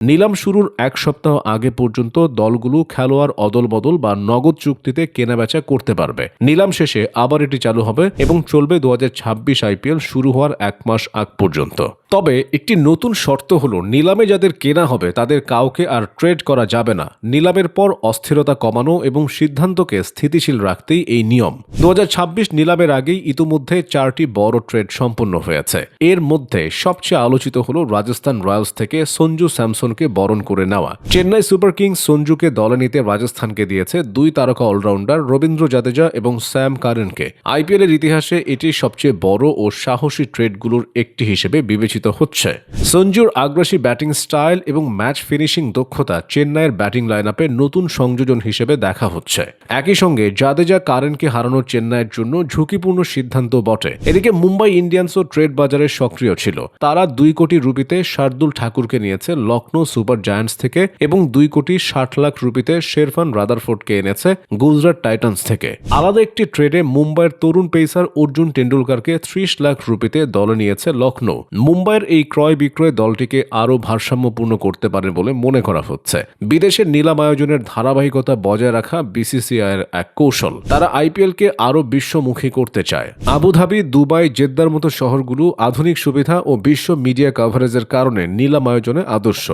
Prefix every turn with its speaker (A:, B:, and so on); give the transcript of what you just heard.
A: নিলাম শুরুর এক সপ্তাহ আগে পর্যন্ত দলগুলো খেলোয়াড় অদলবদল বা নগদ চুক্তিতে কেনাবেচা করতে পারবে। নিলাম শেষে আবার এটি চালু হবে এবং চলবে 2026 আইপিএল শুরু হওয়ার এক মাস আগ পর্যন্ত। তবে একটি নতুন শর্ত হলো, নিলামে যাদের কেনা হবে তাদের কাউকে আর ট্রেড করা যাবে না। নিলামের পর অস্থিরতা কমানো এবং সিদ্ধান্তকে স্থিতিশীল রাখতেই এই নিয়ম। 2026 নিলামের আগেই ইতিমধ্যে 4টি বড় ট্রেড সম্পন্ন হয়েছে। এর মধ্যে সবচেয়ে আলোচিত হলো রাজস্থান রয়্যালস থেকে সঞ্জু স্যামসনকে বরণ করে নেওয়া। চেন্নাই সুপার কিংস সঞ্জুকে দলে নিতে রাজস্থানকে দিয়েছে 2 তারকা অলরাউন্ডার রবীন্দ্র জাদেজা এবং স্যাম কারেনকে। আইপিএল এর ইতিহাসে এটি সবচেয়ে বড় ও সাহসী ট্রেডগুলোর একটি হিসেবে বিবেচিত হচ্ছে। সঞ্জুর আগ্রাসী ব্যাটিং স্টাইল এবং ম্যাচ ফিনিশিং দক্ষতা চেন্নাইয়ের ব্যাটিং লাইনআপে নতুন সংযোজন হিসেবে দেখা হচ্ছে। একই সঙ্গে জাদেজা কারেনকে হারানো চেন্নাইয়ের জন্য ঝুঁকিপূর্ণ সিদ্ধান্ত বটে। এদিকে মুম্বাই ইন্ডিয়ান্সও ট্রেড বাজারে সক্রিয় ছিল। তারা 2 কোটি রুপিতে শার্দুল ঠাকুরকে নিয়েছে লখনৌ সুপার জায়ান্টস থেকে এবং 2 কোটি 60 লাখ রুপিতে শেরফান রাদারফোর্ডকে এনেছে গুজরাট টাইটান্স থেকে। আলাদা একটি ট্রেডে মুম্বাইয়ের তরুণ পেসার অর্জুন টেন্ডুলকারকে 30 লাখ রুপিতে দলে নিয়েছে লখনৌ। মুম্বাইয়ের এই ক্রয় বিক্রয় দলটিকে আরও ভারসাম্যপূর্ণ করতে পারে বলে মনে করা হচ্ছে। বিদেশের নিলাম আয়োজনের ধারাবাহিকতা বজায় রাখা বিসিসিআইয়ের এক কৌশল। তারা আইপিএলকে আরও বিশ্বমুখী করতে চায়। আবুধাবি, দুবাই, জেদ্দার মতো শহরগুলো আধুনিক সুবিধা ও বিশ্ব মিডিয়া কভারেজের কারণে নিলাম আয়োজনে আদর্শ।